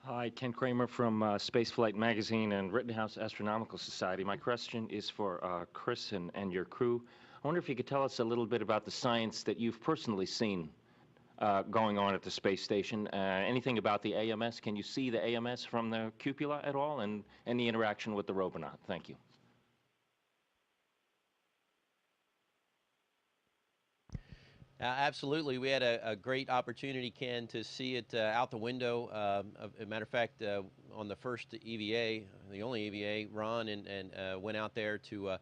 Hi, Ken Kramer from Spaceflight Magazine and Rittenhouse Astronomical Society. My question is for Chris and your crew. I wonder if you could tell us a little bit about the science that you've personally seen going on at the space station. Anything about the AMS? Can you see the AMS from the cupola at all, and any interaction with the robonaut? Thank you. Absolutely. We had a great opportunity, Ken, to see it out the window. As a matter of fact, on the first EVA, the only EVA, Ron and went out there to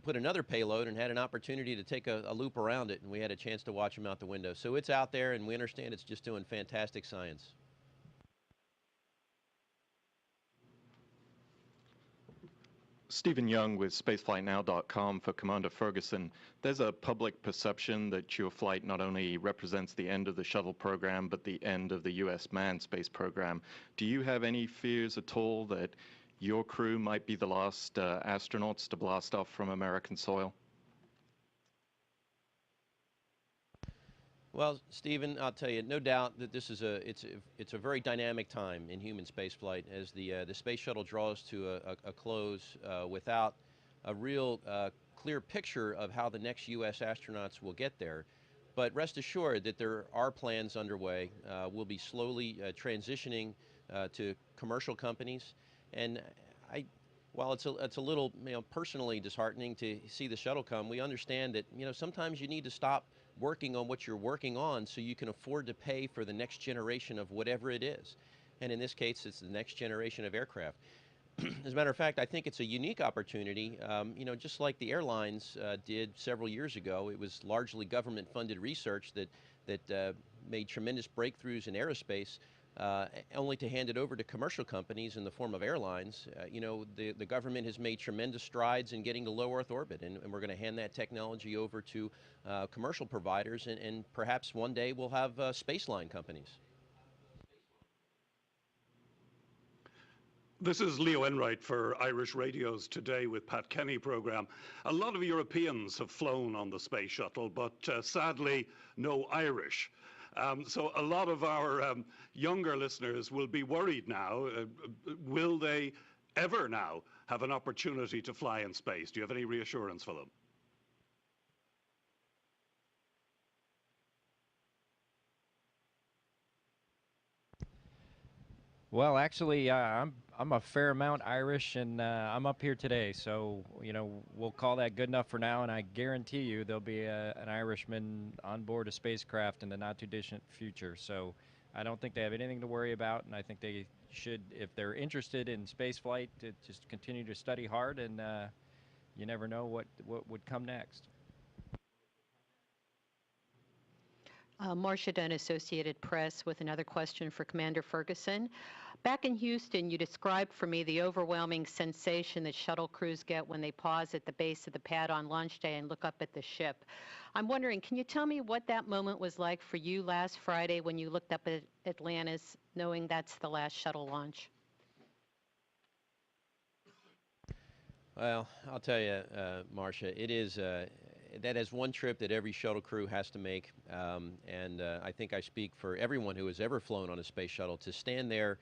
put another payload and had an opportunity to take a loop around it, and we had a chance to watch them out the window. So it's out there, and we understand it's just doing fantastic science. Stephen Young with spaceflightnow.com for Commander Ferguson. There's a public perception that your flight not only represents the end of the shuttle program, but the end of the U.S. manned space program. Do you have any fears at all that your crew might be the last astronauts to blast off from American soil? Well, Stephen, I'll tell you, no doubt that this is it's a very dynamic time in human spaceflight as the space shuttle draws to a close without a real clear picture of how the next U.S. astronauts will get there. But rest assured that there are plans underway. We'll be slowly transitioning to commercial companies, and while it's a little personally disheartening to see the shuttle come, we understand that sometimes you need to stop working on what you're working on so you can afford to pay for the next generation of whatever it is. And in this case, it's the next generation of aircraft. As a matter of fact, I think it's a unique opportunity, just like the airlines did several years ago. It was largely government-funded research that made tremendous breakthroughs in aerospace, only to hand it over to commercial companies in the form of airlines. The government has made tremendous strides in getting to low Earth orbit, and we're going to hand that technology over to commercial providers, and perhaps one day we'll have space line companies. This is Leo Enright for Irish Radio's Today with Pat Kenny program. A lot of Europeans have flown on the space shuttle, but sadly, no Irish. So a lot of our younger listeners will be worried now. Will they ever now have an opportunity to fly in space? Do you have any reassurance for them? Well, actually, I'm a fair amount Irish, and I'm up here today. So we'll call that good enough for now. And I guarantee you, there'll be an Irishman on board a spacecraft in the not too distant future. So I don't think they have anything to worry about, and I think they should, if they're interested in space flight, to just continue to study hard. And you never know what would come next. Marcia Dunn, Associated Press, with another question for Commander Ferguson. Back in Houston, you described for me the overwhelming sensation that shuttle crews get when they pause at the base of the pad on launch day and look up at the ship. I'm wondering, can you tell me what that moment was like for you last Friday when you looked up at Atlantis, knowing that's the last shuttle launch? Well, I'll tell you, Marcia, it is that is one trip that every shuttle crew has to make, and I think I speak for everyone who has ever flown on a space shuttle to stand there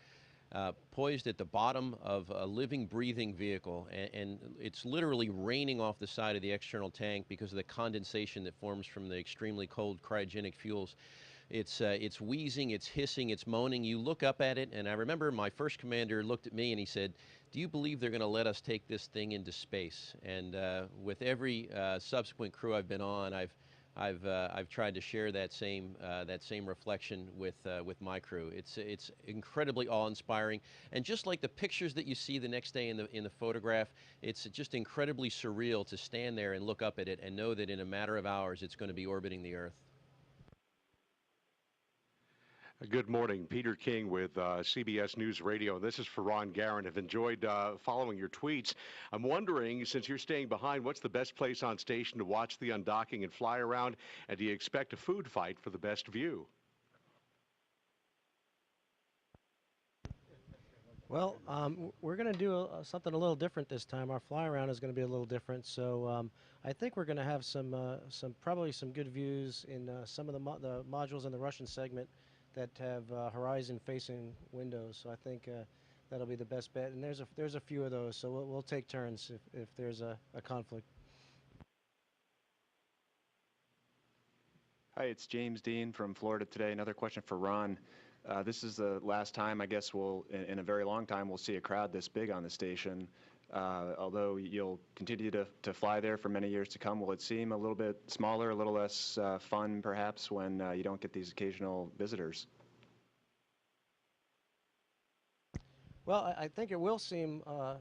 poised at the bottom of a living, breathing vehicle, and it's literally raining off the side of the external tank because of the condensation that forms from the extremely cold cryogenic fuels. It's wheezing, it's hissing, it's moaning. You look up at it, and I remember my first commander looked at me and he said, "Do you believe they're going to let us take this thing into space?" And with every subsequent crew I've been on, I've tried to share that same reflection with my crew. It's incredibly awe-inspiring, and just like the pictures that you see the next day in the photograph, it's just incredibly surreal to stand there and look up at it and know that in a matter of hours it's going to be orbiting the Earth. Good morning. Peter King with CBS News Radio. This is for Ron Garan. I've enjoyed following your tweets. I'm wondering, since you're staying behind, what's the best place on station to watch the undocking and fly around? And do you expect a food fight for the best view? Well, we're going to do something a little different this time. Our fly around is going to be a little different. So I think we're going to have probably some good views in some of the modules in the Russian segment that have horizon-facing windows. So I think that'll be the best bet. And there's a few of those, so we'll take turns if there's a conflict. Hi, it's James Dean from Florida Today. Another question for Ron. This is the last time, I guess, in a very long time, we'll see a crowd this big on the station. Although you'll continue to fly there for many years to come, will it seem a little bit smaller, a little less fun, perhaps, when you don't get these occasional visitors? Well, I think it will seem a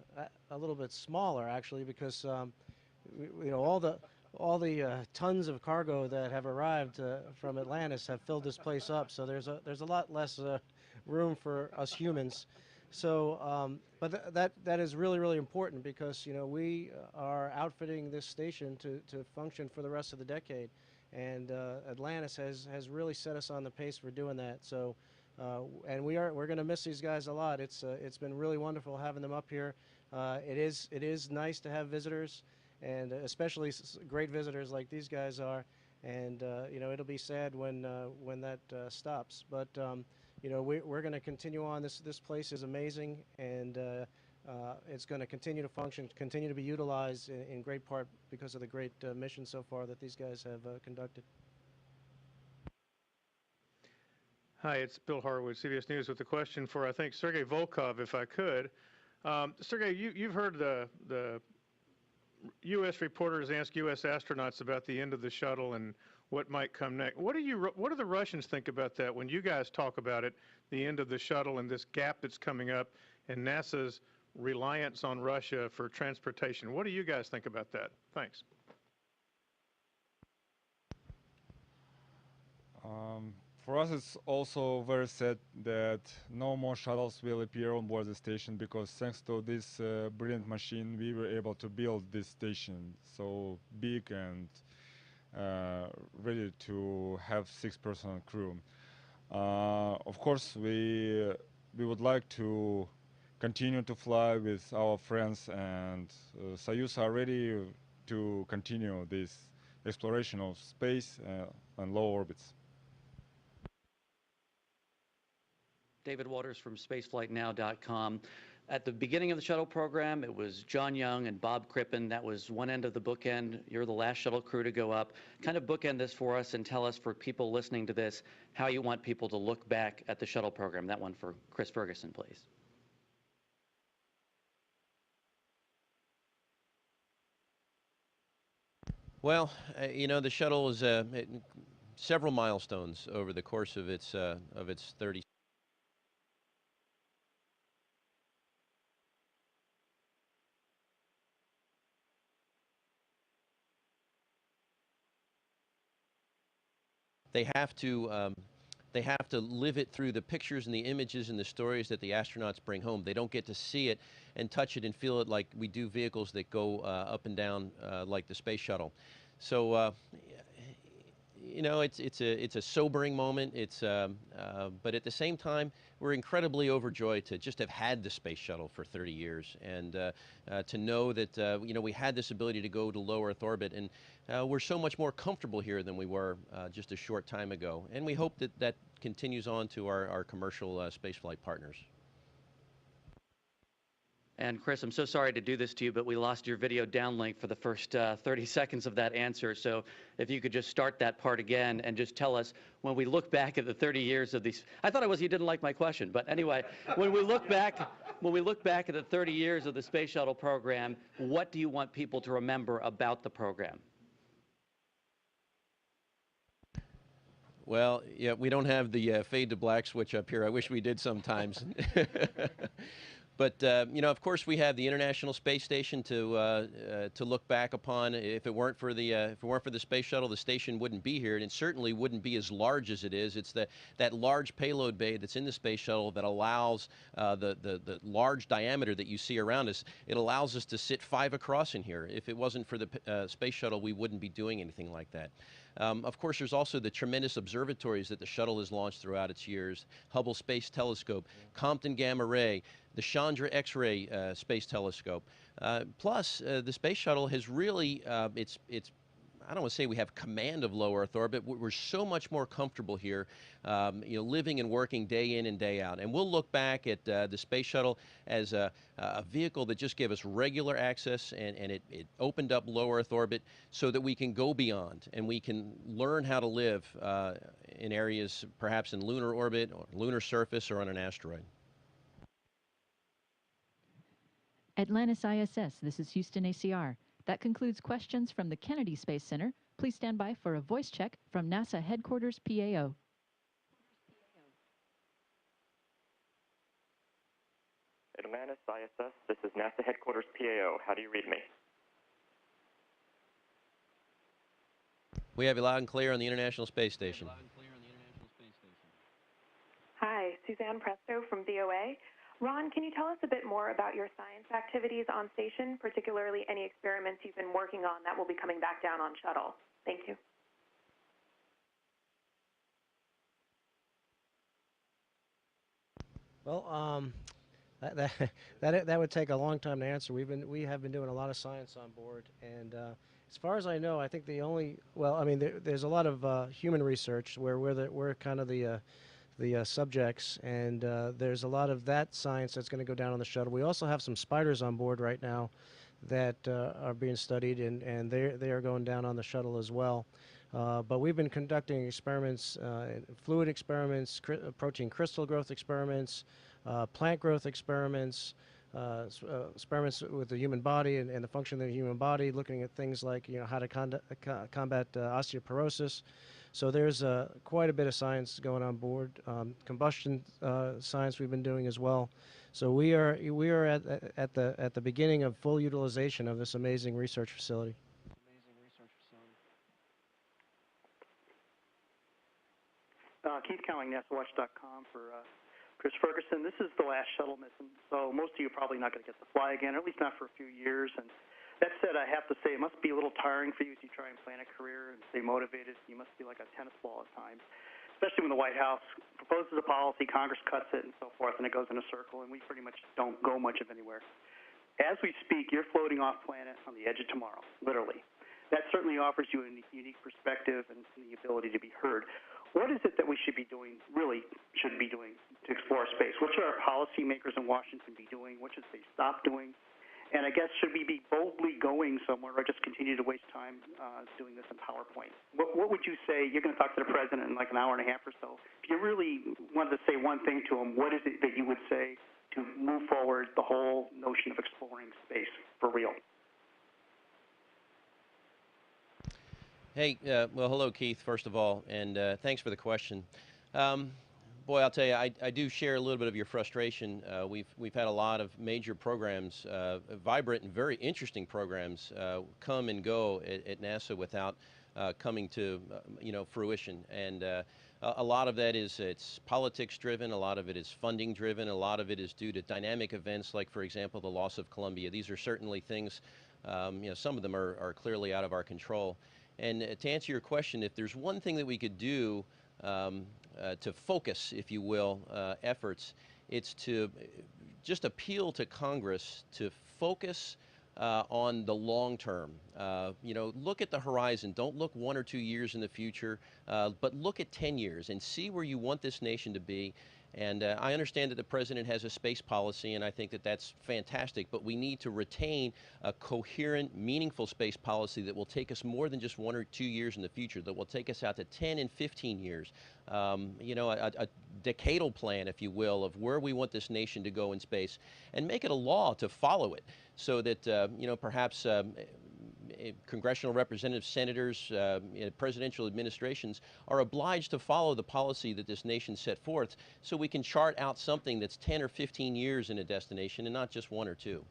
little bit smaller, actually, because you know, all the tons of cargo that have arrived from Atlantis have filled this place up. So there's a lot less room for us humans. So, but that is really important, because you know, we are outfitting this station to function for the rest of the decade, and Atlantis has really set us on the pace for doing that. So. And we're going to miss these guys a lot. It's been really wonderful having them up here. It is nice to have visitors, and especially great visitors like these guys are. And you know, it'll be sad when that stops. But you know, we're going to continue on. This place is amazing, and it's going to continue to function, continue to be utilized in great part because of the great mission so far that these guys have conducted. Hi, it's Bill Harwood, CBS News, with a question for, I think, Sergei Volkov, if I could. Sergei, you've heard the U.S. reporters ask U.S. astronauts about the end of the shuttle and what might come next. What do the Russians think about that when you guys talk about it, the end of the shuttle and this gap that's coming up and NASA's reliance on Russia for transportation? What do you guys think about that? Thanks. For us, it's also very sad that no more shuttles will appear on board the station, because thanks to this brilliant machine, we were able to build this station so big and ready to have 6-person crew. Of course, we would like to continue to fly with our friends, and Soyuz are ready to continue this exploration of space and low orbits. David Waters from spaceflightnow.com. At the beginning of the shuttle program, it was John Young and Bob Crippen. That was one end of the bookend. You're the last shuttle crew to go up. Kind of bookend this for us and tell us, for people listening to this, how you want people to look back at the shuttle program. That one for Chris Ferguson, please. Well, you know, the shuttle is several milestones over the course of its 30. They have to live it through the pictures and the images and the stories that the astronauts bring home. They don't get to see it and touch it and feel it like we do vehicles that go up and down like the space shuttle. So you know, it's a sobering moment. But at the same time, we're incredibly overjoyed to just have had the space shuttle for 30 years, and to know that you know, we had this ability to go to low Earth orbit, and we're so much more comfortable here than we were just a short time ago. And we hope that that continues on to our commercial spaceflight partners. And Chris, I'm so sorry to do this to you, but we lost your video downlink for the first 30 seconds of that answer. So if you could just start that part again and just tell us, when we look back at the 30 years of these, I thought it was you didn't like my question, but anyway, when we look back at the 30 years of the space shuttle program, what do you want people to remember about the program? Well, yeah, we don't have the fade to black switch up here. I wish we did sometimes. But you know, of course, we have the International Space Station to look back upon. If it weren't for the space shuttle, the station wouldn't be here, and it certainly wouldn't be as large as it is. It's that large payload bay that's in the space shuttle that allows the large diameter that you see around us. It allows us to sit 5 across in here. If it wasn't for the space shuttle, we wouldn't be doing anything like that. Of course, there's also the tremendous observatories that the shuttle has launched throughout its years: Hubble Space Telescope, Compton Gamma Ray, the Chandra X-ray Space Telescope. Plus, the space shuttle has really, it's I don't want to say we have command of low Earth orbit. We're so much more comfortable here, living and working day in and day out. And we'll look back at the space shuttle as a vehicle that just gave us regular access, and it opened up low Earth orbit so that we can go beyond and we can learn how to live in areas perhaps in lunar orbit or lunar surface or on an asteroid. Atlantis ISS, this is Houston ACR. That concludes questions from the Kennedy Space Center. Please stand by for a voice check from NASA Headquarters PAO. Atlantis ISS, this is NASA Headquarters PAO. How do you read me? We have you loud and clear on the International Space Station. Hi, Suzanne Presto from VOA. Ron, can you tell us a bit more about your science activities on station, particularly any experiments you've been working on that will be coming back down on shuttle? Thank you. Well, that would take a long time to answer. We have been doing a lot of science on board, and as far as I know, I think the only there's a lot of human research where we're kind of the subjects, and there's a lot of that science that's going to go down on the shuttle. We also have some spiders on board right now that are being studied, and they are going down on the shuttle as well. But we've been conducting experiments, fluid experiments, protein crystal growth experiments, plant growth experiments, experiments with the human body and the function of the human body, looking at things like how to combat osteoporosis. So there's quite a bit of science going on board. Combustion science we've been doing as well. So we are at the beginning of full utilization of this amazing research facility. Keith Cowling, NASAWatch.com for Chris Ferguson. This is the last shuttle mission, so most of you are probably not going to get to fly again, or at least not for a few years. And that said, I have to say it must be a little tiring for you as you try and plan a career and stay motivated. You must be like a tennis ball at times, especially when the White House proposes a policy, Congress cuts it, and so forth, and it goes in a circle, and we pretty much don't go much of anywhere. As we speak, you're floating off planet on the edge of tomorrow, literally. That certainly offers you a unique perspective and the ability to be heard. What is it that we should be doing, really should be doing, to explore space? What should our policymakers in Washington be doing? What should they stop doing? And I guess, should we be boldly going somewhere or just continue to waste time doing this in PowerPoint? What would you say? You're going to talk to the president in like an hour and a half or so. If you really wanted to say one thing to him, what is it that you would say to move forward the whole notion of exploring space for real? Hey, well, hello, Keith, first of all, and thanks for the question. Boy, I'll tell you, I do share a little bit of your frustration. We've had a lot of major programs, vibrant and very interesting programs, come and go at NASA without coming to fruition. And a lot of that is it's politics driven, a lot of it is funding driven, a lot of it is due to dynamic events like, for example, the loss of Columbia. These are certainly things, some of them are clearly out of our control. And to answer your question, if there's one thing that we could do to focus, if you will, efforts, it's to just appeal to Congress to focus on the long term. Look at the horizon. Don't look 1 or 2 years in the future, but look at 10 years and see where you want this nation to be. And I understand that the president has a space policy, and I think that that's fantastic, but we need to retain a coherent, meaningful space policy that will take us more than just 1 or 2 years in the future, that will take us out to 10 and 15 years. A decadal plan, if you will, of where we want this nation to go in space, and make it a law to follow it so that, perhaps congressional representatives, senators, presidential administrations are obliged to follow the policy that this nation set forth so we can chart out something that's 10 or 15 years in a destination and not just 1 or 2.